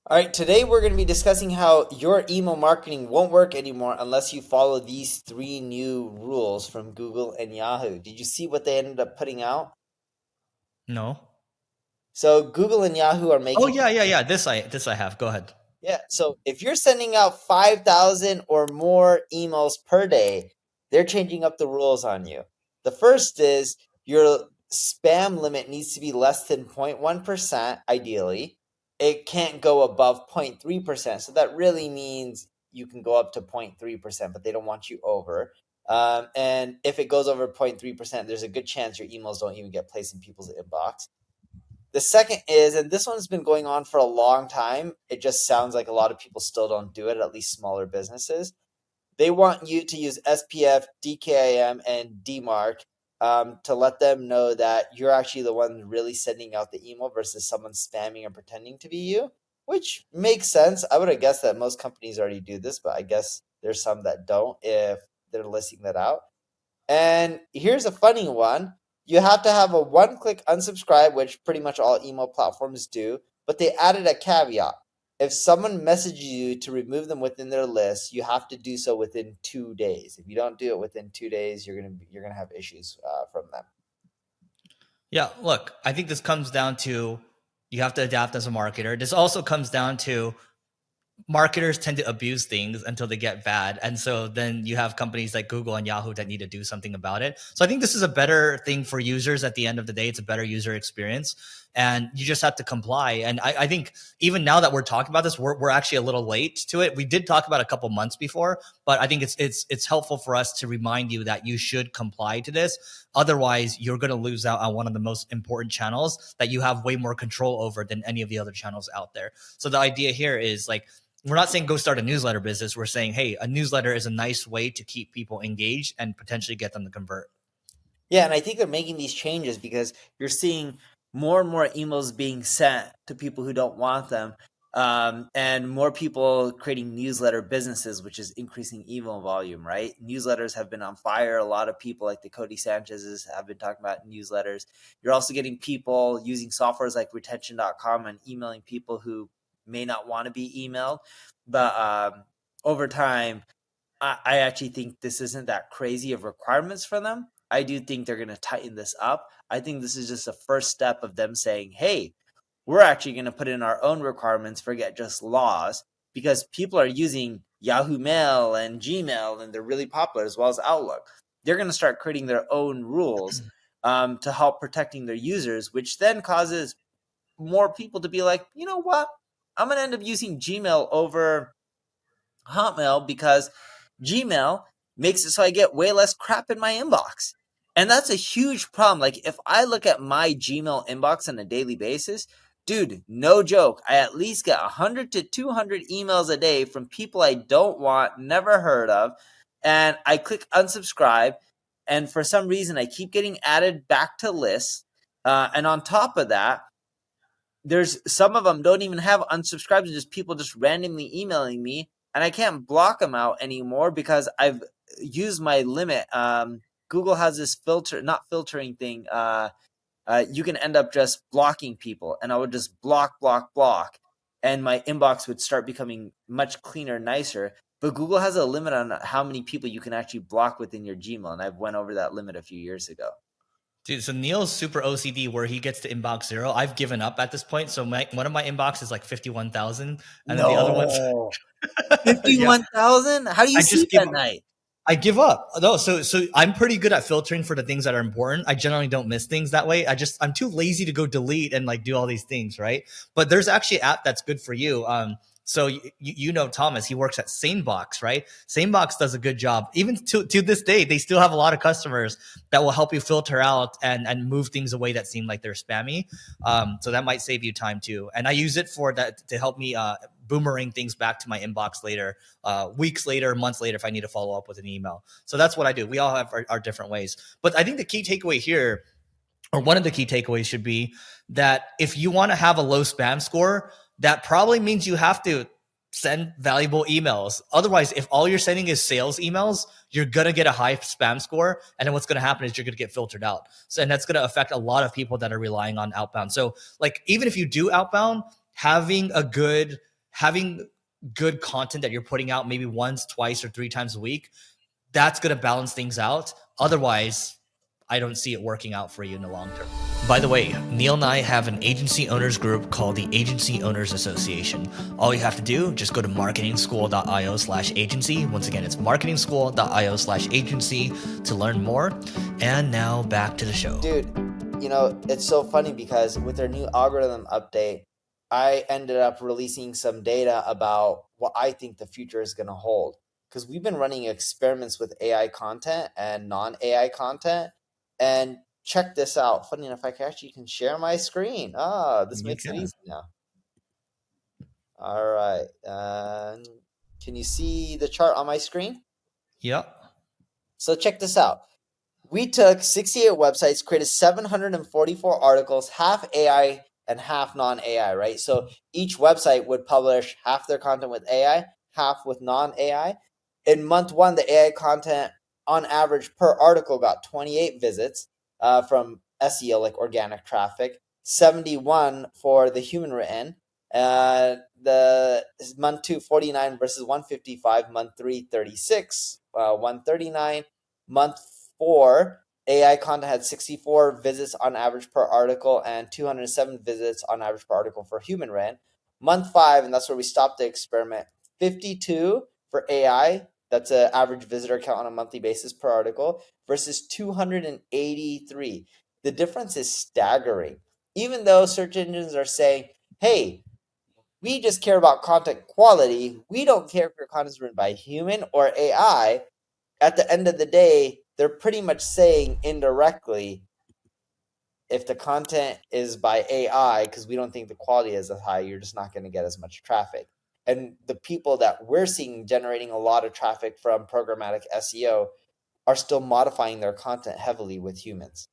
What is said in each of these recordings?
All right, today we're going to be discussing how your email marketing won't work anymore unless you follow these three new rules from Google and Yahoo. Did you see what they ended up putting out? No. So Google and Yahoo are Oh making yeah. This I have. Go ahead. yeah, so if you're sending out 5,000 or more emails per day, they're changing up the rules on you. The first is your spam limit needs to be less than 0.1%, ideally. It can't go above 0.3%. So that really means you can go up to 0.3%, but they don't want you over. And if it goes over 0.3%, there's a good chance your emails don't even get placed in people's inbox. The second is, and this one's been going on for a long time, it just sounds like a lot of people still don't do it, at least smaller businesses. They want you to use SPF, DKIM, and DMARC to let them know that you're actually the one really sending out the email versus someone spamming or pretending to be you, which makes sense. I would have guessed that most companies already do this, but I guess there's some that don't if they're listing that out. And here's a funny one. You have to have a one-click unsubscribe, which pretty much all email platforms do, but they added a caveat. If someone messages you to remove them within their list, you have to do so within 2 days. If you don't do it within 2 days, you're gonna have issues from them. Yeah, look, I think this comes down to you have to adapt as a marketer. This also comes down to marketers tend to abuse things until they get bad. And so then you have companies like Google and Yahoo that need to do something about it. So I think this is a better thing for users at the end of the day. It's a better user experience. And you just have to comply. And I think even now that we're talking about this, we're actually a little late to it. We did talk about a couple months before, but I think it's helpful for us to remind you that you should comply to this. Otherwise, you're going to lose out on one of the most important channels that you have way more control over than any of the other channels out there. So the idea here is like, we're not saying go start a newsletter business. We're saying, hey, a newsletter is a nice way to keep people engaged and potentially get them to convert. Yeah, and I think they're making these changes because you're seeing more and more emails being sent to people who don't want them, and more people creating newsletter businesses, which is increasing email volume, right? Newsletters have been on fire. A lot of people like the 𝗙𝗓𝗡𝗟s have been talking about newsletters. You're also getting people using softwares like retention.com and emailing people who may not want to be emailed. But over time, I actually think this isn't that crazy of requirements for them. I do think they're going to tighten this up. I think this is just a first step of them saying, hey, we're actually going to put in our own requirements, forget just laws, because people are using Yahoo Mail and Gmail, and they're really popular, as well as Outlook. They're going to start creating their own rules to help protecting their users, which then causes more people to be like, you know what? I'm going to end up using Gmail over Hotmail because Gmail makes it so I get way less crap in my inbox. And that's a huge problem. Like if I look at my Gmail inbox on a daily basis, dude, no joke, I at least get 100 to 200 emails a day from people I don't want, never heard of. And I click unsubscribe. And for some reason, I keep getting added back to lists. And on top of that, there's some of them don't even have unsubscribes, just people just randomly emailing me, and I can't block them out anymore because I've used my limit. Google has this filter, not filtering thing. You can end up just blocking people, and I would just block, and my inbox would start becoming much cleaner, nicer. But Google has a limit on how many people you can actually block within your Gmail, and I've went over that limit a few years ago. Dude, so Neil's super OCD where he gets to inbox zero. I've given up at this point. So one of my inbox is like 51,000. And then the other one's, No. yeah, 51,000? How do you I just sleep give at up. night? I give up. No, so I'm pretty good at filtering for the things that are important. I generally don't miss things that way. I'm too lazy to go delete and like do all these things, right? But there's actually an app that's good for you. So you know Thomas, he works at SaneBox, right? SaneBox does a good job. Even to this day, they still have a lot of customers that will help you filter out and move things away that seem like they're spammy. So that might save you time too. And I use it for that to help me boomerang things back to my inbox later, weeks later, months later, if I need to follow up with an email. So that's what I do. We all have our different ways. But I think the key takeaway here, or one of the key takeaways should be that if you want to have a low spam score, that probably means you have to send valuable emails. Otherwise, if all you're sending is sales emails, you're going to get a high spam score. And then what's going to happen is you're going to get filtered out. So, and that's going to affect a lot of people that are relying on outbound. So like, even if you do outbound, having a good having good content that you're putting out maybe once, twice, or 3 times a week, that's going to balance things out. Otherwise, I don't see it working out for you in the long term. By the way, Neil and I have an agency owners group called the Agency Owners Association. All you have to do, just go to marketingschool.io/agency. Once again, it's marketingschool.io/agency to learn more. And now back to the show. Dude, it's so funny because with their new algorithm update, I ended up releasing some data about what I think the future is going to hold. Because we've been running experiments with AI content and non-AI content. And check this out. Funny enough, I actually can share my screen. This makes it easy now. All right. Can you see the chart on my screen? Yep. So check this out. We took 68 websites, created 744 articles, half AI and half non-AI, right? So each website would publish half their content with AI, half with non-AI. In month one, the AI content on average per article got 28 visits from SEO, like organic traffic, 71 for the human written. The month 2, 49 versus 155, month 3, 36, 139, month 4, AI content had 64 visits on average per article and 207 visits on average per article for human written. Month 5, and that's where we stopped the experiment, 52 for AI. That's an average visitor count on a monthly basis per article versus 283. The difference is staggering. Even though search engines are saying, hey, we just care about content quality, we don't care if your content is written by human or AI, at the end of the day, they're pretty much saying indirectly, if the content is by AI, because we don't think the quality is as high, you're just not going to get as much traffic. And the people that we're seeing generating a lot of traffic from programmatic SEO are still modifying their content heavily with humans.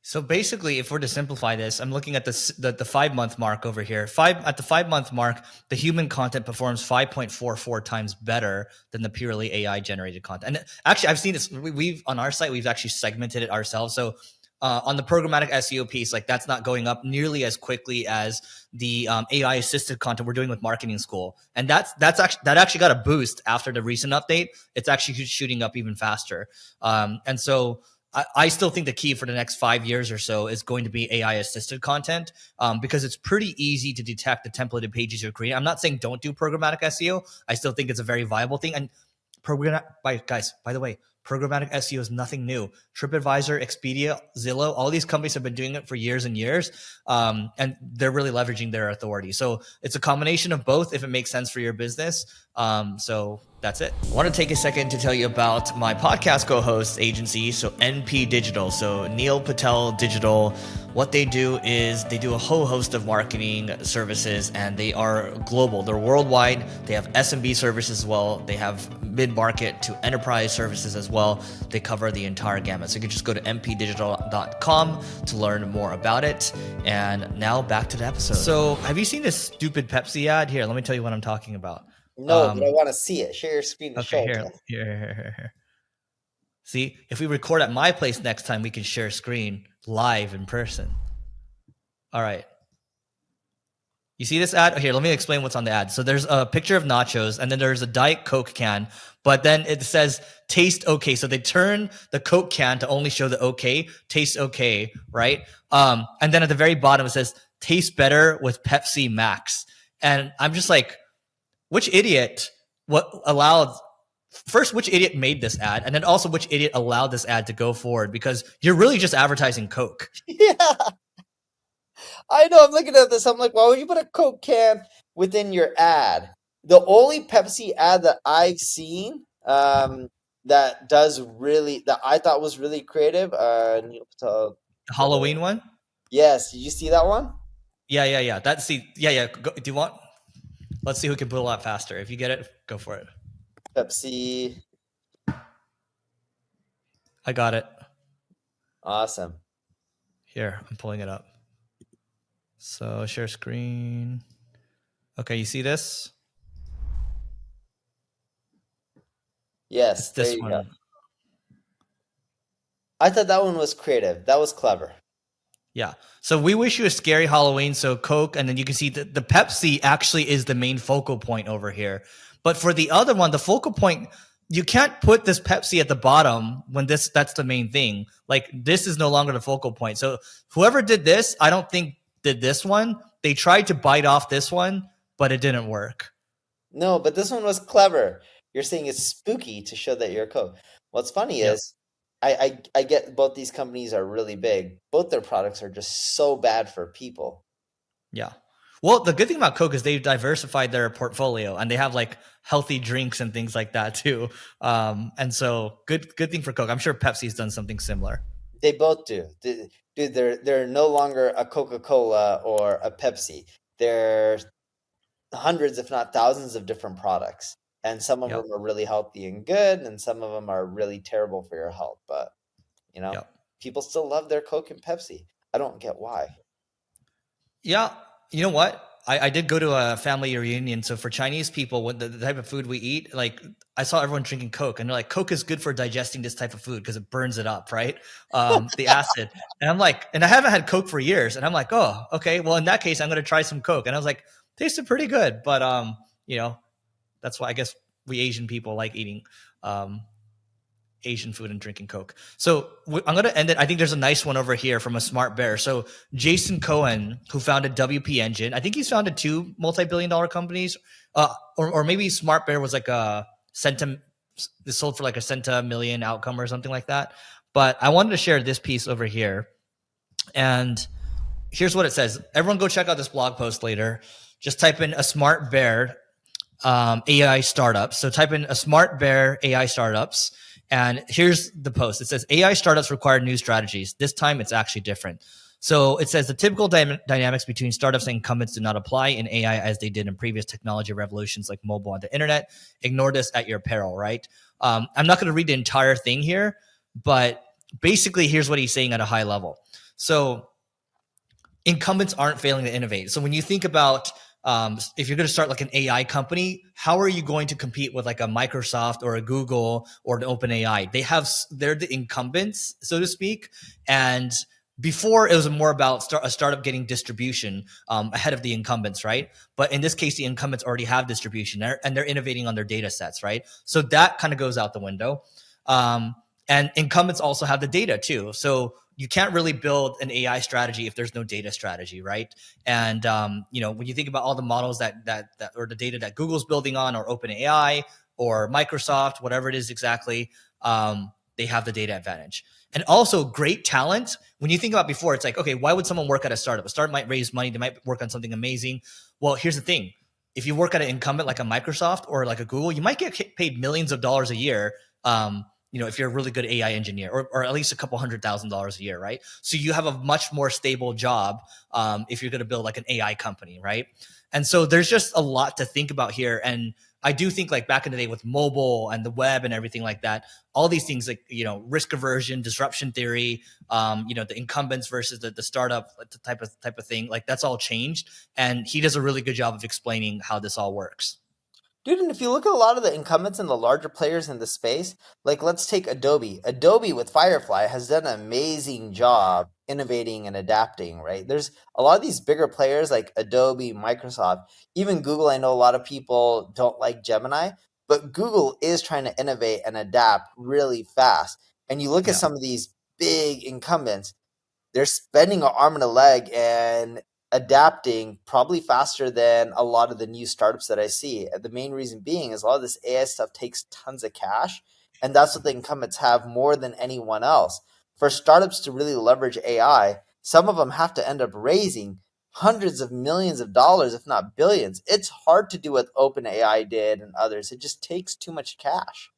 So basically, if we're to simplify this, I'm looking at the 5-month mark over here. At the 5-month mark, the human content performs 5.44 times better than the purely AI generated content. And actually, I've seen this. We've on our site, we've actually segmented it ourselves. So on the programmatic SEO piece, like that's not going up nearly as quickly as the AI assisted content we're doing with Marketing School, and that actually got a boost after the recent update. It's actually shooting up even faster, and so. I still think the key for the next 5 years or so is going to be AI assisted content because it's pretty easy to detect the templated pages you're creating. I'm not saying don't do programmatic SEO. I still think it's a very viable thing. And guys, by the way, programmatic SEO is nothing new. TripAdvisor, Expedia, Zillow, all these companies have been doing it for years and years, and they're really leveraging their authority. So it's a combination of both if it makes sense for your business. So that's it. I want to take a second to tell you about my podcast co-host agency, so NP Digital. So Neil Patel Digital, what they do is they do a whole host of marketing services, and they are global. They're worldwide. They have SMB services as well. They have mid-market to enterprise services as well. They cover the entire gamut. So you can just go to mpdigital.com to learn more about it. And now back to the episode. So have you seen this stupid Pepsi ad? Here, let me tell you what I'm talking about. No, but I want to see it. Share your screen to show it. Here. See, if we record at my place next time, we can share screen live in person. All right. You see this ad? Here, let me explain what's on the ad. So there's a picture of nachos, and then there's a Diet Coke can, but then it says taste okay. So they turn the Coke can to only show the okay, taste okay, right? And then at the very bottom, it says taste better with Pepsi Max. And I'm just like, which idiot which idiot made this ad? And then also which idiot allowed this ad to go forward? Because you're really just advertising Coke. Yeah. I know. I'm looking at this. I'm like, why would you put a Coke can within your ad? The only Pepsi ad that I've seen that I thought was really creative. Neil Patel. The Halloween one? Yes. Did you see that one? Yeah. Do you want? Let's see who can pull out faster. If you get it, go for it. Pepsi. I got it. Awesome. Here, I'm pulling it up. So share screen. Okay, you see this? Yes, It's this there you one. go. I thought that one was creative. That was clever. Yeah. So we wish you a scary Halloween. So Coke, and then you can see that the Pepsi actually is the main focal point over here. But for the other one, the focal point, you can't put this Pepsi at the bottom when that's the main thing. Like this is no longer the focal point. So whoever did this, I don't think did this one. They tried to bite off this one, but it didn't work. No, but this one was clever. You're saying it's spooky to show that you're a Coke. What's funny Yep. is I get both these companies are really big. Both their products are just so bad for people. Yeah. Well, the good thing about Coke is they've diversified their portfolio and they have like healthy drinks and things like that too. And so good thing for Coke. I'm sure Pepsi's done something similar. They both do. Dude, they're no longer a Coca-Cola or a Pepsi. They're hundreds, if not thousands, of different products. And some of Yep. them are really healthy and good, and some of them are really terrible for your health. But, you know, Yep. people still love their Coke and Pepsi. I don't get why. Yeah. You know what? I did go to a family reunion. So for Chinese people, when the type of food we eat, like I saw everyone drinking Coke and they're like, Coke is good for digesting this type of food because it burns it up, right? The acid. And I'm like, and I haven't had Coke for years. And I'm like, oh, okay. Well, in that case, I'm going to try some Coke. And I was like, tasted pretty good. But, you know, that's why I guess we Asian people like eating um, Asian food and drinking Coke. So I'm going to end it. I think there's a nice one over here from a smart bear. So Jason Cohen, who founded WP Engine, I think he's founded two multi-billion-dollar companies, or maybe Smart Bear was like a Centa, this sold for like a Centa million outcome or something like that. But I wanted to share this piece over here. And here's what it says. Everyone go check out this blog post later. Just type in a smart bear AI startups. So type in a smart bear AI startups. And here's the post. It says AI startups require new strategies. This time it's actually different. So it says the typical dynamics between startups and incumbents do not apply in AI as they did in previous technology revolutions like mobile and the internet. Ignore this at your peril, right? I'm not going to read the entire thing here, but basically here's what he's saying at a high level. So incumbents aren't failing to innovate. So when you think about if you're going to start like an AI company, how are you going to compete with like a Microsoft or a Google or an OpenAI? They're the incumbents, so to speak. And before it was more about a startup getting distribution ahead of the incumbents, right? But in this case, the incumbents already have distribution and they're innovating on their data sets, right? So that kind of goes out the window. And incumbents also have the data too. So you can't really build an AI strategy if there's no data strategy, right? And when you think about all the models that or the data that Google's building on, or OpenAI, or Microsoft, whatever it is exactly, they have the data advantage. And also great talent. When you think about before, it's like, okay, why would someone work at a startup? A startup might raise money, they might work on something amazing. Well, here's the thing: if you work at an incumbent like a Microsoft or like a Google, you might get paid millions of dollars a year. If you're a really good AI engineer, or at least a couple $100,000 a year, right? So you have a much more stable job if you're going to build like an AI company, right? And so there's just a lot to think about here. And I do think like back in the day with mobile and the web and everything like that, all these things like, risk aversion, disruption theory, the incumbents versus the startup type of thing, like that's all changed. And he does a really good job of explaining how this all works. Dude, and if you look at a lot of the incumbents and the larger players in the space, like let's take Adobe. Adobe with Firefly has done an amazing job innovating and adapting, right? There's a lot of these bigger players like Adobe, Microsoft, even Google. I know a lot of people don't like Gemini, but Google is trying to innovate and adapt really fast. And you look at Yeah. some of these big incumbents, they're spending an arm and a leg and adapting probably faster than a lot of the new startups that I see. And the main reason being is a lot of this AI stuff takes tons of cash, and that's what the incumbents have more than anyone else. For startups to really leverage AI, some of them have to end up raising hundreds of millions of dollars, if not billions. It's hard to do what OpenAI did and others. It just takes too much cash.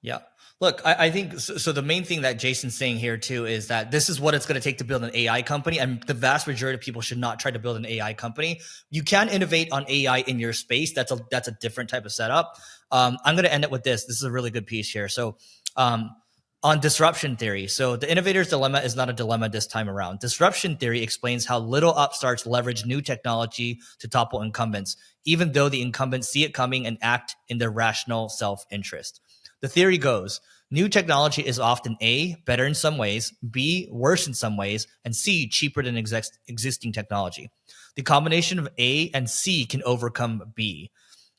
Yeah. Look, I think so. The main thing that Jason's saying here too is that this is what it's going to take to build an AI company, and the vast majority of people should not try to build an AI company. You can innovate on AI in your space. That's a different type of setup. I'm going to end it with this. This is a really good piece here. So, on disruption theory. So the innovator's dilemma is not a dilemma this time around. Disruption theory explains how little upstarts leverage new technology to topple incumbents, even though the incumbents see it coming and act in their rational self-interest. The theory goes, New technology is often A, better in some ways, B, worse in some ways, and C, cheaper than existing technology. The combination of A and C can overcome B.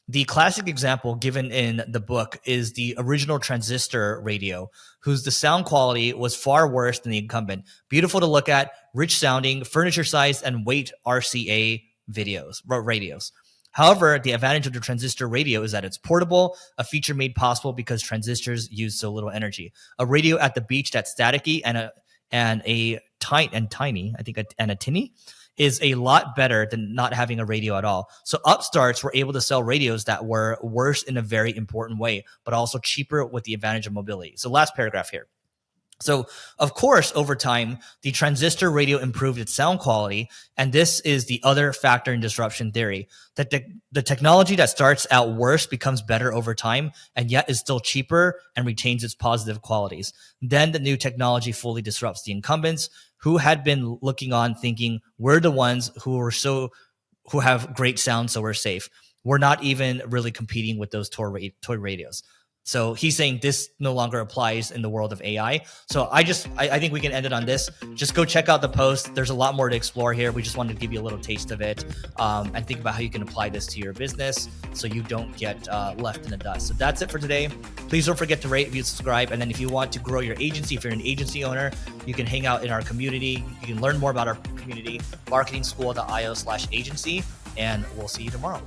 The classic example given in the book is the original transistor radio, whose the sound quality was far worse than the incumbent. Beautiful to look at, rich sounding, furniture sized, and weight RCA radios. However, the advantage of the transistor radio is that it's portable, a feature made possible because transistors use so little energy. A radio at the beach that's staticky and a tinny is a lot better than not having a radio at all. So upstarts were able to sell radios that were worse in a very important way, but also cheaper with the advantage of mobility. So last paragraph here. So, of course, over time, the transistor radio improved its sound quality, and this is the other factor in disruption theory, that the technology that starts out worse becomes better over time, and yet is still cheaper and retains its positive qualities. Then the new technology fully disrupts the incumbents, who had been looking on thinking, we're the ones who have great sound, so we're safe. We're not even really competing with those toy radios. So he's saying this no longer applies in the world of AI. So I think we can end it on this. Just go check out the post. There's a lot more to explore here. We just wanted to give you a little taste of it, and think about how you can apply this to your business so you don't get left in the dust. So that's it for today. Please don't forget to rate, review, subscribe. And then if you want to grow your agency, if you're an agency owner, you can hang out in our community. You can learn more about our community, marketingschool.io/agency. And we'll see you tomorrow.